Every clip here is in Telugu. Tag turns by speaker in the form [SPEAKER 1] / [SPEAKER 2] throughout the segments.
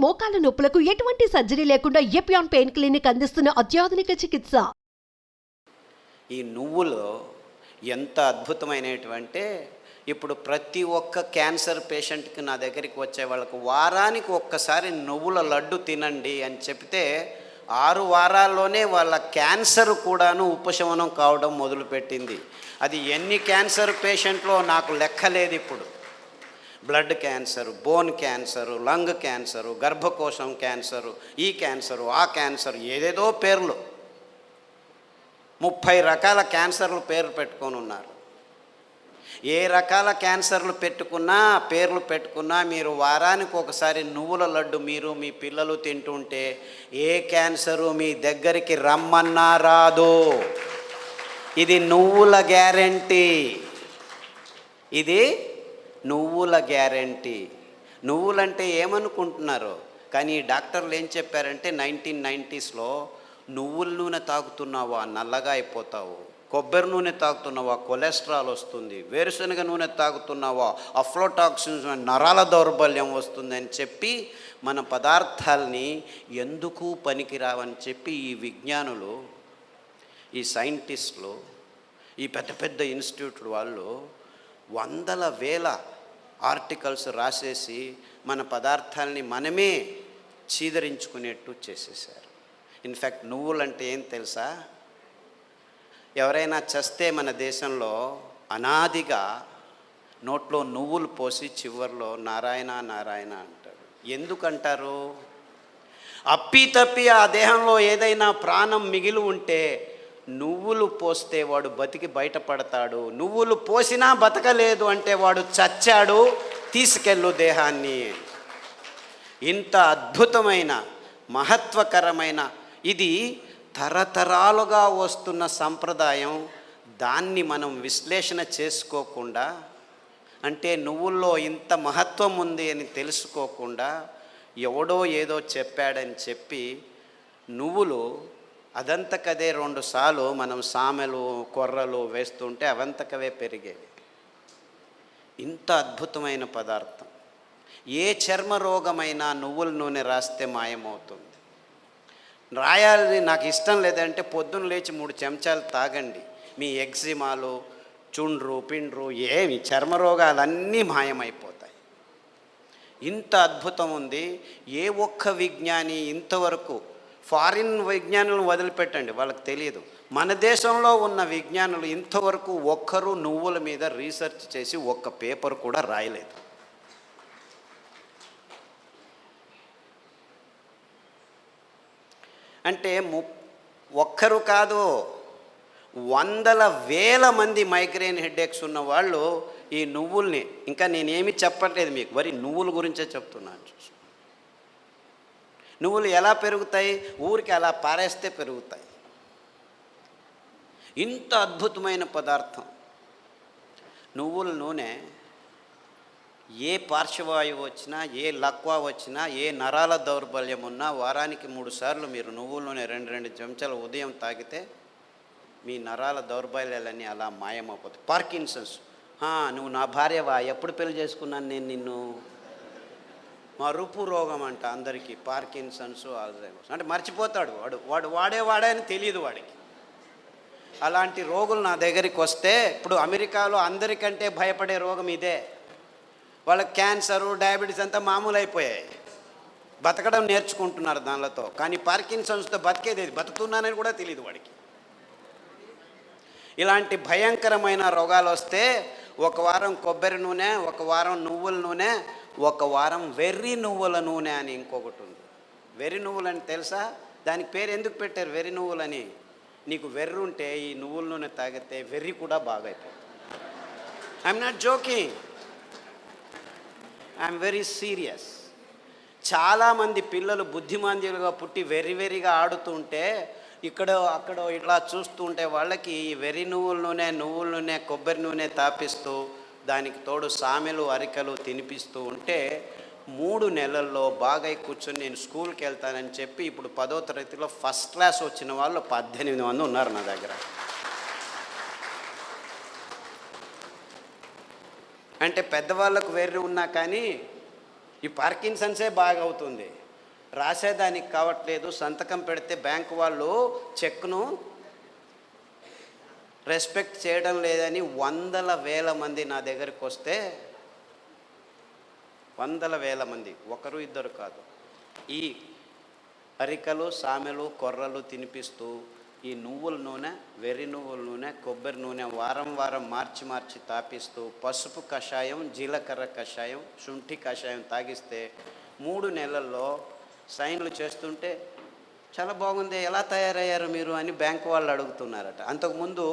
[SPEAKER 1] మోకాల నొప్పులకు ఎటువంటి సర్జరీ లేకుండా ఎపియాన్ పెయిన్ క్లినిక్ అందిస్తున్న అత్యాధునిక చికిత్స.
[SPEAKER 2] ఈ నువ్వులు ఎంత అద్భుతమైనటువంటి, ఇప్పుడు ప్రతి ఒక్క క్యాన్సర్ పేషెంట్కి నా దగ్గరికి వచ్చే వాళ్ళకు వారానికి ఒక్కసారి నువ్వుల లడ్డు తినండి అని చెప్తే 6 వారాల్లోనే వాళ్ళ క్యాన్సర్ కూడాను ఉపశమనం కావడం మొదలుపెట్టింది. అది ఎన్ని క్యాన్సర్ పేషెంట్లో నాకు లెక్కలేదు. ఇప్పుడు blood cancer, bone cancer, lung cancer, గర్భకోశం క్యాన్సరు, ఈ క్యాన్సరు, ఆ క్యాన్సరు, ఏదేదో పేర్లు 30 రకాల క్యాన్సర్లు పేర్లు పెట్టుకొని ఉన్నారు. ఏ రకాల క్యాన్సర్లు పెట్టుకున్నా, పేర్లు పెట్టుకున్నా, మీరు వారానికి ఒకసారి నువ్వుల లడ్డు మీరు మీ పిల్లలు తింటుంటే ఏ క్యాన్సరు మీ దగ్గరికి రమ్మన్నా రాదు. ఇది నువ్వుల గ్యారెంటీ. ఇది నువ్వుల గ్యారెంటీ. నువ్వులంటే ఏమనుకుంటున్నారు? కానీ డాక్టర్లు ఏం చెప్పారంటే 1990స్లో నువ్వుల నూనె తాగుతున్నావా నల్లగా అయిపోతావు, కొబ్బరి నూనె తాగుతున్నావా కొలెస్ట్రాల్ వస్తుంది, వేరుశనగ నూనె తాగుతున్నావా అఫ్లోటాక్సిన్స్ నరాల దౌర్బల్యం వస్తుందని చెప్పి మన పదార్థాలని ఎందుకు పనికిరావని చెప్పి ఈ విజ్ఞానులు, ఈ సైంటిస్టులు, ఈ పెద్ద పెద్ద ఇన్స్టిట్యూట్ వాళ్ళు వందల వేల ఆర్టికల్స్ రాసేసి మన పదార్థాలని మనమే చీదరించుకునేట్టు చేసేసారు. ఇన్ఫ్యాక్ట్ నువ్వులంటే ఏం తెలుసా? ఎవరైనా చస్తే మన దేశంలో అనాదిగా నోట్లో నువ్వులు పోసి చివర్లో నారాయణ నారాయణ అంటారు. ఎందుకంటారు? అప్పితప్పి ఆ దేహంలో ఏదైనా ప్రాణం మిగిలి ఉంటే నువ్వులు పోస్తే వాడు బతికి బయటపడతాడు, నువ్వులు పోసినా బతకలేదు అంటే వాడు చచ్చాడు, తీసుకెళ్ళు దేహాన్ని. ఇంత అద్భుతమైన మహత్వకరమైన ఇది తరతరాలుగా వస్తున్న సంప్రదాయం. దాన్ని మనం విశ్లేషణ చేసుకోకుండా, అంటే నువ్వుల్లో ఇంత మహత్వం ఉంది అని తెలుసుకోకుండా ఎవడో ఏదో చెప్పాడని చెప్పి నువ్వులు అదంతకదే 2 సార్లు మనం సామెలు కొర్రలు వేస్తుంటే అవంతకవే పెరిగేవి. ఇంత అద్భుతమైన పదార్థం. ఏ చర్మ రోగమైనా నువ్వుల నూనె రాస్తే మాయమవుతుంది. రాయాలి నాకు ఇష్టం లేదంటే పొద్దున్న లేచి 3 చెంచాలు తాగండి, మీ ఎగ్జిమాలు, చుండ్రు పిండ్రు ఏమి చర్మ రోగాలన్నీ మాయమైపోతాయి. ఇంత అద్భుతం ఉంది. ఏ ఒక్క విజ్ఞాని ఇంతవరకు, ఫారిన్ విజ్ఞానులను వదిలిపెట్టండి, వాళ్ళకి తెలియదు, మన దేశంలో ఉన్న విజ్ఞానులు ఇంతవరకు ఒక్కరు నువ్వుల మీద రీసెర్చ్ చేసి ఒక్క పేపర్ కూడా రాయలేదు. అంటే ఒక్కరు కాదు, వందల వేల మంది మైగ్రేన్ హెడేక్స్ ఉన్న వాళ్ళు ఈ నువ్వుల్ని, ఇంకా నేనేమి చెప్పట్లేదు మీకు, వరి నువ్వుల గురించే చెప్తున్నాను. నువ్వులు ఎలా పెరుగుతాయి? ఊరికి అలా పారేస్తే పెరుగుతాయి. ఇంత అద్భుతమైన పదార్థం నువ్వుల నూనె. ఏ పార్శ్వవాయువు వచ్చినా, ఏ లక్వా వచ్చినా, ఏ నరాల దౌర్బల్యం ఉన్నా వారానికి 3 సార్లు మీరు నువ్వుల నూనె 2 చెంచాలు ఉదయం తాగితే మీ నరాల దౌర్బల్యాలన్నీ అలా మాయమైపోతాయి. పార్కిన్సన్స్, నువ్వు నా భార్యవా, ఎప్పుడు పెళ్లి చేసుకున్నాను నేను నిన్ను, మరుపు రోగం అంట అందరికీ, పార్కిన్సన్స్, ఆల్జైమర్స్ అంటే మర్చిపోతాడు వాడు వాడే అని తెలియదు వాడికి. అలాంటి రోగులు నా దగ్గరికి వస్తే, ఇప్పుడు అమెరికాలో అందరికంటే భయపడే రోగం ఇదే. వాళ్ళకి క్యాన్సరు, డయాబెటీస్ అంతా మామూలు అయిపోయాయి, బతకడం నేర్చుకుంటున్నారు దానిలతో. కానీ పార్కిన్సన్స్తో బతికేది, బతుకుతున్నానని కూడా తెలియదు వాడికి. ఇలాంటి భయంకరమైన రోగాలు వస్తే 1 వారం కొబ్బరి నూనె, 1 వారం నువ్వుల నూనె, 1 వారం వెర్రి నువ్వుల నూనె అని ఇంకొకటి ఉంది. వెర్రి నువ్వులని తెలుసా? దానికి పేరు ఎందుకు పెట్టారు వెర్రి నువ్వులని? నీకు వెర్రి ఉంటే ఈ నువ్వుల నూనె తాగితే వెర్రి కూడా బాగా అయిపోతుంది. I'm not joking, I'm very serious. చాలామంది పిల్లలు బుద్ధిమాంద్యులుగా పుట్టి వెర్రిగా ఆడుతుంటే అక్కడ ఇట్లా చూస్తూ ఉంటే వాళ్ళకి వెర్రి నువ్వుల నూనె కొబ్బరి నూనె తాపిస్తూ దానికి తోడు సామెలు అరికలు తినిపిస్తూ ఉంటే 3 నెలల్లో బాగా కూర్చొని నేను స్కూల్కి వెళ్తానని చెప్పి ఇప్పుడు 10వ తరగతిలో ఫస్ట్ క్లాస్ వచ్చిన వాళ్ళు 18 మంది ఉన్నారు నా దగ్గర. అంటే పెద్దవాళ్ళకు వెర్రి ఉన్నా కానీ ఈ పార్కిన్సన్సే బాగా అవుతుంది. రాసేదానికి కావట్లేదు, సంతకం పెడితే బ్యాంకు వాళ్ళు చెక్ను రెస్పెక్ట్ చేయడం లేదని వందల వేల మంది నా దగ్గరికి వస్తే, వందల వేల మంది, ఒకరు ఇద్దరు కాదు, ఈ అరికలు సామెలు కొర్రలు తినిపిస్తూ ఈ నువ్వుల నూనె, వెర్రి నువ్వుల నూనె, కొబ్బరి నూనె వారం వారం మార్చి తాపిస్తూ పసుపు కషాయం, జీలకర్ర కషాయం, శుంఠి కషాయం తాగిస్తే 3 నెలల్లో సైన్లు చేస్తుంటే చాలా బాగుంది, ఎలా తయారయ్యారు మీరు అని బ్యాంకు వాళ్ళు అడుగుతున్నారట. అంతకుముందు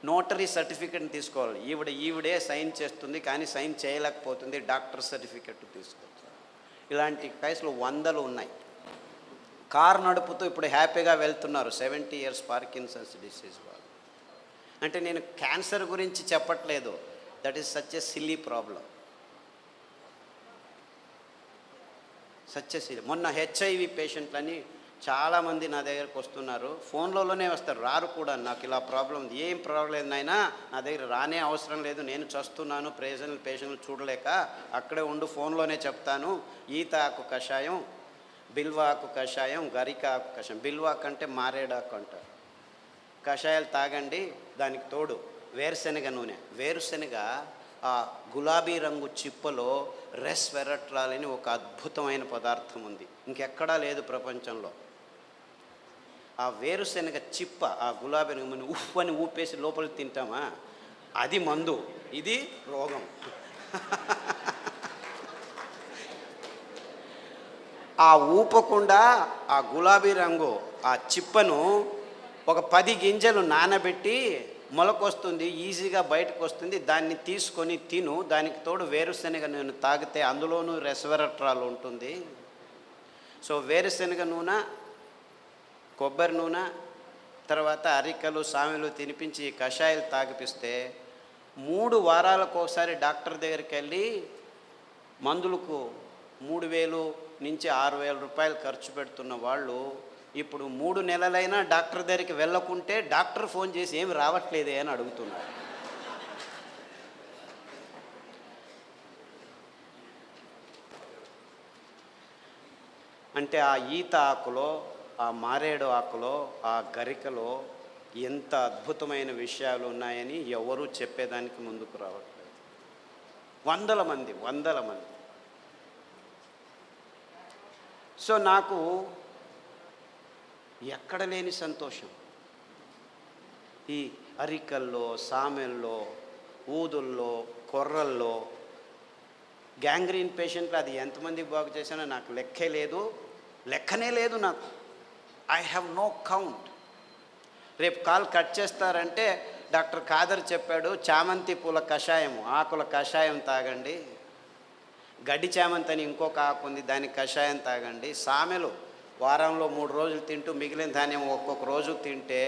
[SPEAKER 2] నోటరీ సర్టిఫికెట్ని తీసుకోవాలి, ఈవిడే సైన్ చేస్తుంది కానీ సైన్ చేయలేకపోతుంది, డాక్టర్ సర్టిఫికెట్ తీసుకోవచ్చు. ఇలాంటి కేసులు వందలు ఉన్నాయి. కారు నడుపుతూ ఇప్పుడు హ్యాపీగా వెళ్తున్నారు 70 years పార్కిన్సన్స్ డిసీజ్ వాళ్ళు. అంటే నేను క్యాన్సర్ గురించి చెప్పట్లేదు, that is such a silly problem, such a silly. మొన్న హెచ్ఐవి పేషెంట్లని చాలామంది నా దగ్గరకు వస్తున్నారు, ఫోన్లలోనే వస్తారు, రారు కూడా. నాకు ఇలా ప్రాబ్లం ఉంది, ఏం ప్రాబ్లం లేదు నాయనా, నా దగ్గర రానే అవసరం లేదు, నేను చస్తున్నాను, పేషెంట్లు చూడలేక, అక్కడే ఉండు, ఫోన్లోనే చెప్తాను. ఈత ఆకు కషాయం, బిల్వాకు కషాయం, గరిక ఆకు కషాయం, బిల్వాకు అంటే మారేడాకు అంటారు, కషాయాలు తాగండి. దానికి తోడు వేరుశనగ నూనె. వేరుశనగ ఆ గులాబీ రంగు చిప్పలో రెస్వెరట్రాల్ అని ఒక అద్భుతమైన పదార్థం ఉంది, ఇంకెక్కడా లేదు ప్రపంచంలో. ఆ వేరుశనగ చిప్ప, ఆ గులాబీ రంగు ఉఫ్ అని ఊపేసి లోపలికి తింటామా, అది మందు, ఇది రోగం. ఆ ఊపకుండా ఆ గులాబీ రంగు ఆ చిప్పను ఒక 10 గింజలు నానబెట్టి మొలకొస్తుంది, ఈజీగా బయటకు వస్తుంది, దాన్ని తీసుకొని తిను. దానికి తోడు వేరుశనగ నూనె తాగితే అందులోనూ రెస్వెరట్రాల్ ఉంటుంది. సో వేరుశనగ నూనె, కొబ్బరి నూనె, తర్వాత అరికలు సామెలు తినిపించి కషాయాలు తాగిపిస్తే 3 వారాలకు ఒకసారి డాక్టర్ దగ్గరికి వెళ్ళి మందులకు 3,000 నుంచి 6,000 రూపాయలు ఖర్చు పెడుతున్న వాళ్ళు ఇప్పుడు 3 నెలలైనా డాక్టర్ దగ్గరికి వెళ్ళకుంటే డాక్టర్ ఫోన్ చేసి ఏమి రావట్లేదే అని అడుగుతున్నారు. అంటే ఆ ఈత ఆకులో, ఆ మారేడు ఆకులో, ఆ గరికలో ఎంత అద్భుతమైన విషయాలు ఉన్నాయని ఎవరూ చెప్పేదానికి ముందుకు రావట్లేదు. వందల మంది. సో నాకు ఎక్కడ లేని సంతోషం. ఈ అరికల్లో, సామెల్లో, ఊదుల్లో, కొర్రల్లో, గ్యాంగ్రీన్ పేషెంట్లు అది ఎంతమందికి బాగు చేశానో నాకు లెక్కనే లేదు నాకు. I have no count. రేపు కాల్ కట్ చేస్తారంటే డాక్టర్ ఖాదర్ చెప్పాడు, చామంతి పూల కషాయం, ఆకుల కషాయం తాగండి, గడ్డి చామంతి అని ఇంకొక ఆకు ఉంది, దానికి కషాయం తాగండి, సామెలు వారంలో 3 రోజులు తింటూ మిగిలిన ధాన్యం ఒక్కొక్క రోజు తింటే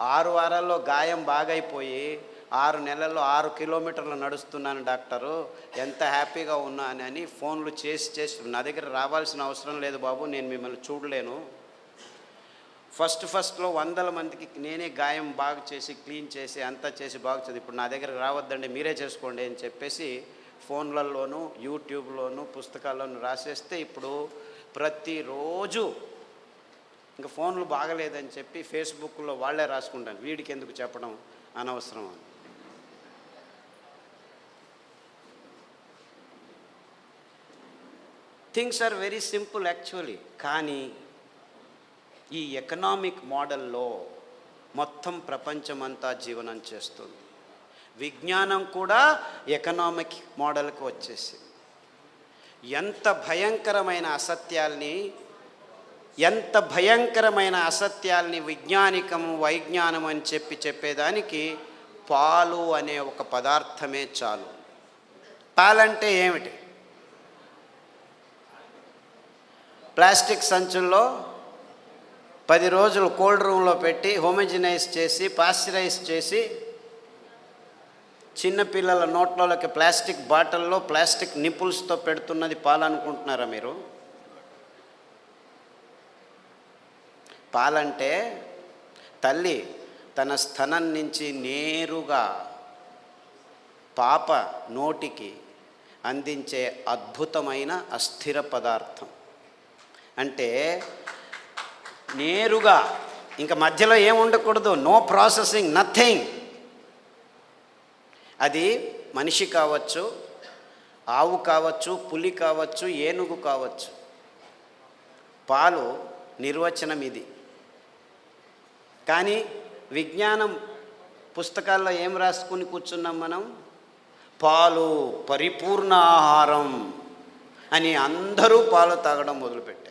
[SPEAKER 2] 6 వారాల్లో గాయం బాగైపోయి 6 నెలల్లో 6 కిలోమీటర్లు నడుస్తున్నాను డాక్టరు, ఎంత హ్యాపీగా ఉన్నానని ఫోన్లు చేసి నా దగ్గర రావాల్సిన అవసరం లేదు బాబు, నేను మిమ్మల్ని చూడలేను. ఫస్ట్లో 100 మందికి నేనే గాయం బాగు చేసి క్లీన్ చేసి అంతా చేసి బాగు చేసి, ఇప్పుడు నా దగ్గర రావద్దండి మీరే చేసుకోండి అని చెప్పేసి ఫోన్లలోనూ యూట్యూబ్లోనూ పుస్తకాల్లోనూ రాసేస్తే ఇప్పుడు ప్రతిరోజు ఇంకా ఫోన్లు బాగలేదని చెప్పి ఫేస్బుక్లో వాళ్ళే రాసుకుంటాను, వీడికి ఎందుకు చెప్పడం అనవసరం అని. Things are very simple actually. కానీ ఈ ఎకనామిక్ మోడల్లో మొత్తం ప్రపంచమంతా జీవనం చేస్తుంది. విజ్ఞానం కూడా ఎకనామిక్ మోడల్కి వచ్చేసి ఎంత భయంకరమైన అసత్యాల్ని వైజ్ఞానం అని చెప్పేదానికి పాలు అనే ఒక పదార్థమే చాలు. పాలంటే ఏమిటి? ప్లాస్టిక్ సంచుల్లో 10 రోజులు కోల్డ్ రూమ్లో పెట్టి హోమోజినైజ్ చేసి పాస్చరైజ్ చేసి చిన్నపిల్లల నోట్లలోకి ప్లాస్టిక్ బాటిల్లో ప్లాస్టిక్ నిపుల్స్తో పెడుతున్నది పాలనుకుంటున్నారా మీరు? పాలంటే తల్లి తన స్తనం నుంచి నేరుగా పాప నోటికి అందించే అద్భుతమైన అస్థిర పదార్థం. అంటే నేరుగా ఇంకా మధ్యలో ఏం ఉండకూడదు, నో ప్రాసెసింగ్, నథింగ్. అది మనిషి కావచ్చు, ఆవు కావచ్చు, పులి కావచ్చు, ఏనుగు కావచ్చు. పాలు నిర్వచనం ఇది. కానీ విజ్ఞానం పుస్తకాల్లో ఏం రాసుకుని కూర్చున్నాం మనం? పాలు పరిపూర్ణ ఆహారం అని అందరూ పాలు తాగడం మొదలుపెట్టారు.